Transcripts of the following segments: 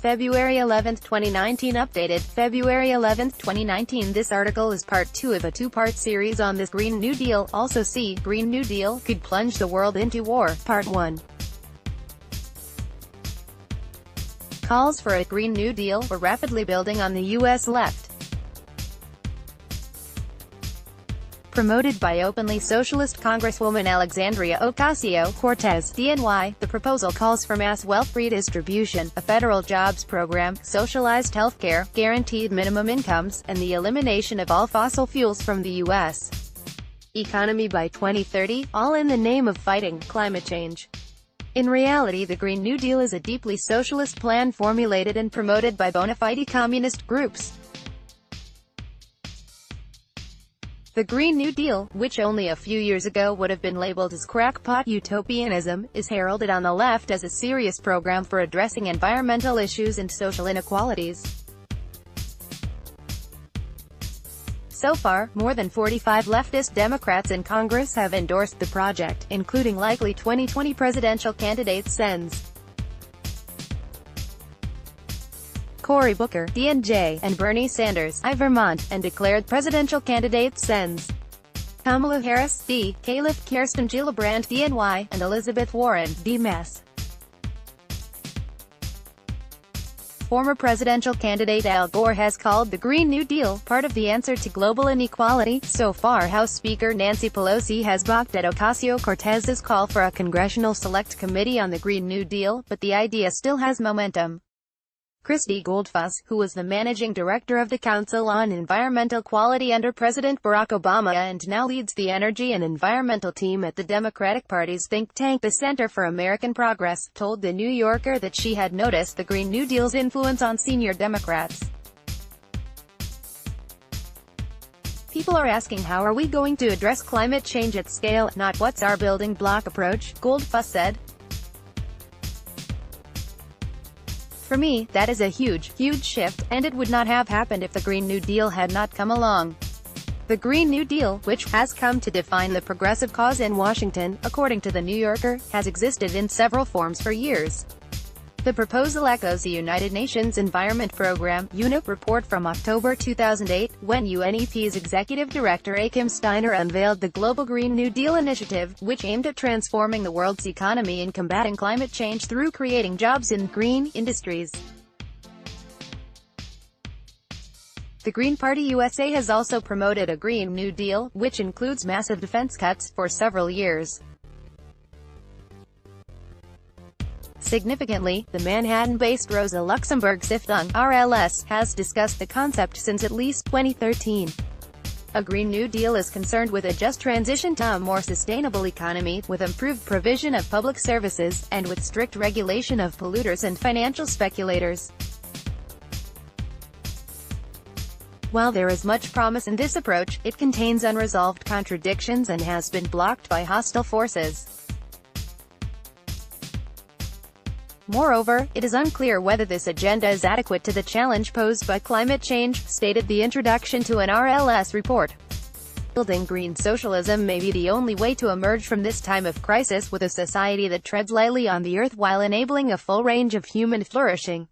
February 11, 2019 updated, February 11, 2019 This article is part 2 of a two-part series on this Green New Deal. Also see, Green New Deal could plunge the world into war, Part 1. Calls for a Green New Deal were rapidly building on the U.S. left. Promoted by openly socialist Congresswoman Alexandria Ocasio-Cortez, D-N.Y, the proposal calls for mass wealth redistribution, a federal jobs program, socialized healthcare, guaranteed minimum incomes, and the elimination of all fossil fuels from the U.S. economy by 2030, all in the name of fighting climate change. In reality, the Green New Deal is a deeply socialist plan formulated and promoted by bona fide communist groups. The Green New Deal, which only a few years ago would have been labeled as crackpot utopianism, is heralded on the left as a serious program for addressing environmental issues and social inequalities. So far, more than 45 leftist Democrats in Congress have endorsed the project, including likely 2020 presidential candidates Sens. Cory Booker, D-N.Y, and Bernie Sanders, I, Vermont, and declared presidential candidates Sens. Kamala Harris, D, Caleb, Kirsten Gillibrand, D-N.Y, and Elizabeth Warren, D, Mass. Former presidential candidate Al Gore has called the Green New Deal part of the answer to global inequality. So far, House Speaker Nancy Pelosi has balked at Ocasio-Cortez's call for a congressional select committee on the Green New Deal, but the idea still has momentum. Christy Goldfuss, who was the managing director of the Council on Environmental Quality under President Barack Obama and now leads the energy and environmental team at the Democratic Party's think tank, the Center for American Progress, told The New Yorker that she had noticed the Green New Deal's influence on senior Democrats. People are asking how are we going to address climate change at scale, not what's our building block approach, Goldfuss said. For me, that is a huge shift, and it would not have happened if the Green New Deal had not come along. The Green New Deal, which has come to define the progressive cause in Washington, according to The New Yorker, has existed in several forms for years. The proposal echoes the United Nations Environment Programme (UNEP) report from October 2008, when UNEP's executive director Achim Steiner unveiled the Global Green New Deal initiative, which aimed at transforming the world's economy and combating climate change through creating jobs in green industries. The Green Party USA has also promoted a Green New Deal, which includes massive defense cuts, for several years. Significantly, the Manhattan-based Rosa Luxemburg Stiftung (RLS) has discussed the concept since at least 2013. A Green New Deal is concerned with a just transition to a more sustainable economy, with improved provision of public services, and with strict regulation of polluters and financial speculators. While there is much promise in this approach, it contains unresolved contradictions and has been blocked by hostile forces. Moreover, it is unclear whether this agenda is adequate to the challenge posed by climate change, stated the introduction to an RLS report. Building green socialism may be the only way to emerge from this time of crisis with a society that treads lightly on the earth while enabling a full range of human flourishing.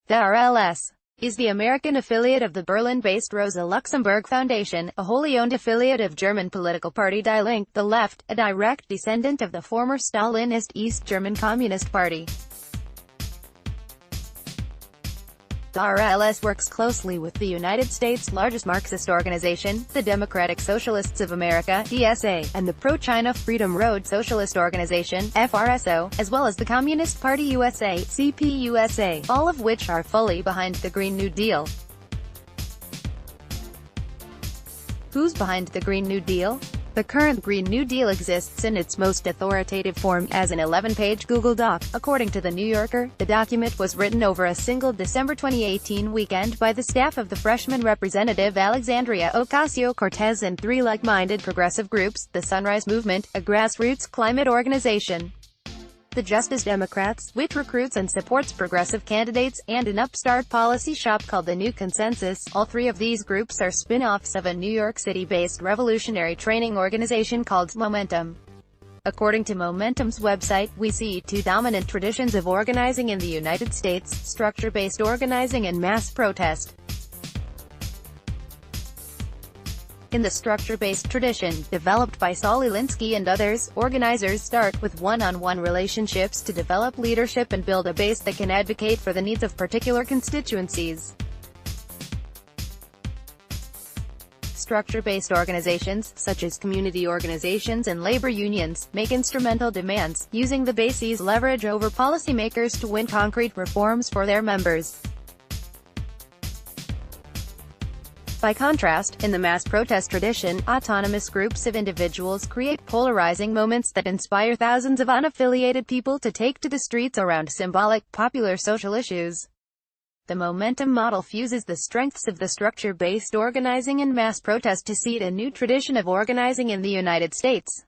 The RLS is the American affiliate of the Berlin-based Rosa Luxemburg Foundation, a wholly owned affiliate of German political party Die Linke, the Left, a direct descendant of the former Stalinist East German Communist Party. The RLS works closely with the United States' largest Marxist organization, the Democratic Socialists of America (DSA), and the pro-China Freedom Road Socialist Organization (FRSO), as well as the Communist Party USA (CPUSA), all of which are fully behind the Green New Deal. Who's behind the Green New Deal? The current Green New Deal exists in its most authoritative form, as an 11-page Google Doc. According to The New Yorker, the document was written over a single December 2018 weekend by the staff of the freshman representative Alexandria Ocasio-Cortez and 3 like-minded progressive groups, the Sunrise Movement, a grassroots climate organization, the Justice Democrats, which recruits and supports progressive candidates, and an upstart policy shop called the New Consensus. All 3 of these groups are spin-offs of a New York City-based revolutionary training organization called Momentum. According to Momentum's website, we see two dominant traditions of organizing in the United States: structure-based organizing and mass protest. In the structure-based tradition, developed by Saul Alinsky and others, organizers start with one-on-one relationships to develop leadership and build a base that can advocate for the needs of particular constituencies. Structure-based organizations, such as community organizations and labor unions, make instrumental demands, using the base's leverage over policymakers to win concrete reforms for their members. By contrast, in the mass protest tradition, autonomous groups of individuals create polarizing moments that inspire thousands of unaffiliated people to take to the streets around symbolic, popular social issues. The Momentum model fuses the strengths of the structure-based organizing and mass protest to seed a new tradition of organizing in the United States.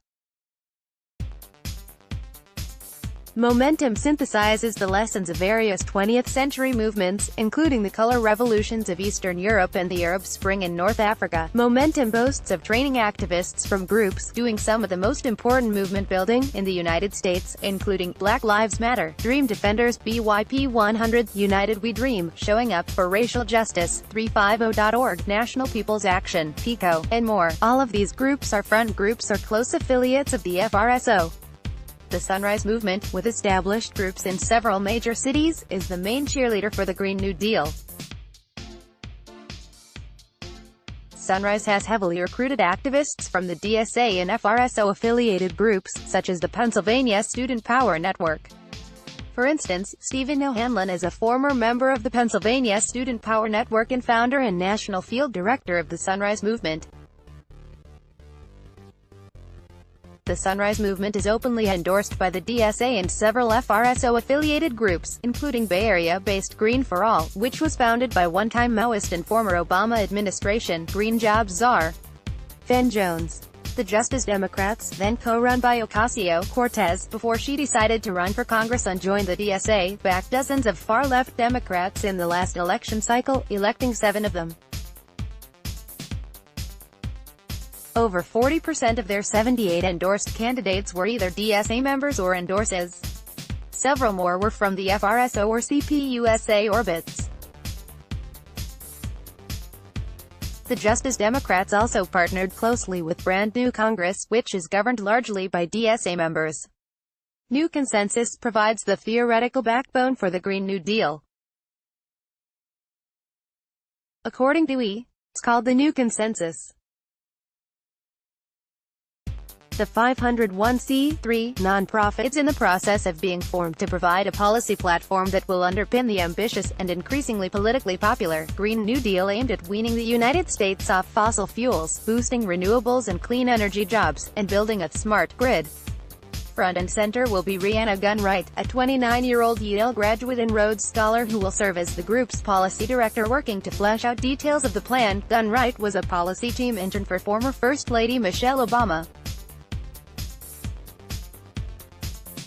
Momentum synthesizes the lessons of various 20th-century movements, including the color revolutions of Eastern Europe and the Arab Spring in North Africa. Momentum boasts of training activists from groups doing some of the most important movement building in the United States, including Black Lives Matter, Dream Defenders, BYP 100, United We Dream, Showing Up for Racial Justice, 350.org, National People's Action, PICO, and more. All of these groups are front groups or close affiliates of the FRSO. The Sunrise Movement, with established groups in several major cities, is the main cheerleader for the Green New Deal. Sunrise has heavily recruited activists from the DSA and FRSO-affiliated groups, such as the Pennsylvania Student Power Network. For instance, Stephen O'Hanlon is a former member of the Pennsylvania Student Power Network and founder and national field director of the Sunrise Movement. The Sunrise Movement is openly endorsed by the DSA and several FRSO-affiliated groups, including Bay Area-based Green for All, which was founded by one-time Maoist and former Obama administration Green Jobs czar Van Jones. The Justice Democrats, then co-run by Ocasio-Cortez, before she decided to run for Congress and join the DSA, backed dozens of far-left Democrats in the last election cycle, electing 7 of them. Over 40% of their 78 endorsed candidates were either DSA members or endorses. Several more were from the FRSO or CPUSA orbits. The Justice Democrats also partnered closely with Brand New Congress, which is governed largely by DSA members. New Consensus provides the theoretical backbone for the Green New Deal. According to D-N.Y, it's called the New Consensus. The 501c3 nonprofit is in the process of being formed to provide a policy platform that will underpin the ambitious, and increasingly politically popular, Green New Deal aimed at weaning the United States off fossil fuels, boosting renewables and clean energy jobs, and building a smart grid. Front and center will be Rhianna Gunwright, a 29-year-old Yale graduate and Rhodes Scholar who will serve as the group's policy director working to flesh out details of the plan. Gunwright was a policy team intern for former First Lady Michelle Obama.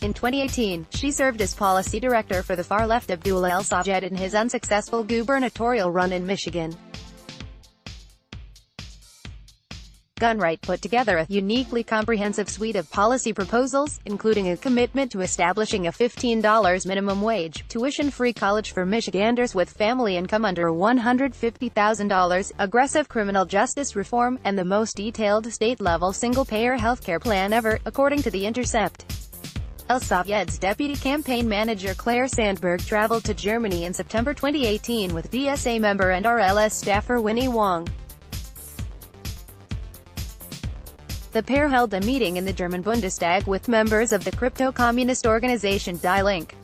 In 2018, she served as policy director for the far-left Abdullah El-Sajjad in his unsuccessful gubernatorial run in Michigan. Gunwright put together a uniquely comprehensive suite of policy proposals, including a commitment to establishing a $15 minimum wage, tuition-free college for Michiganders with family income under $150,000, aggressive criminal justice reform, and the most detailed state-level single-payer healthcare plan ever, according to The Intercept. El-Sajjad's deputy campaign manager Claire Sandberg traveled to Germany in September 2018 with DSA member and RLS staffer Winnie Wong. The pair held a meeting in the German Bundestag with members of the crypto-communist organization Die-Link.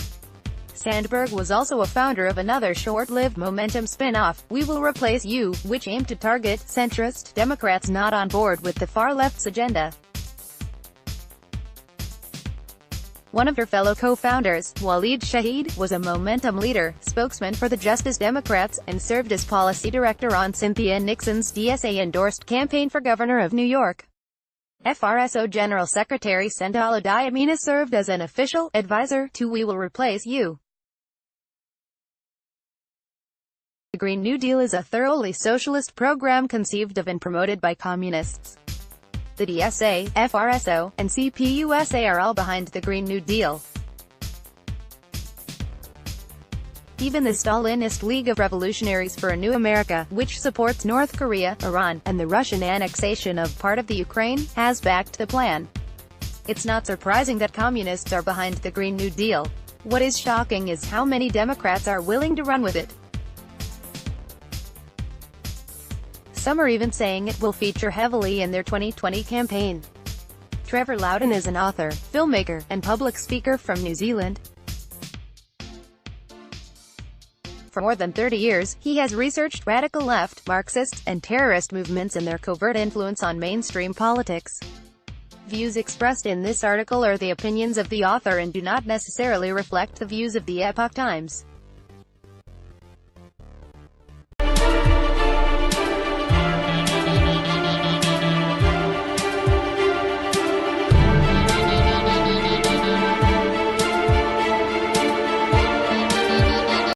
Sandberg was also a founder of another short-lived Momentum spin-off, We Will Replace You, which aimed to target centrist Democrats not on board with the far-left's agenda. One of her fellow co-founders, Waleed Shahid, was a Momentum leader, spokesman for the Justice Democrats, and served as policy director on Cynthia Nixon's DSA-endorsed campaign for governor of New York. FRSO General Secretary Sendalo Diamina served as an official advisor to We Will Replace You. The Green New Deal is a thoroughly socialist program conceived of and promoted by communists. The DSA, FRSO, and CPUSA are all behind the Green New Deal. Even the Stalinist League of Revolutionaries for a New America, which supports North Korea, Iran, and the Russian annexation of part of the Ukraine, has backed the plan. It's not surprising that communists are behind the Green New Deal. What is shocking is how many Democrats are willing to run with it. Some are even saying it will feature heavily in their 2020 campaign. Trevor Loudon is an author, filmmaker, and public speaker from New Zealand. For more than 30 years, he has researched radical left, Marxist, and terrorist movements and their covert influence on mainstream politics. Views expressed in this article are the opinions of the author and do not necessarily reflect the views of the Epoch Times.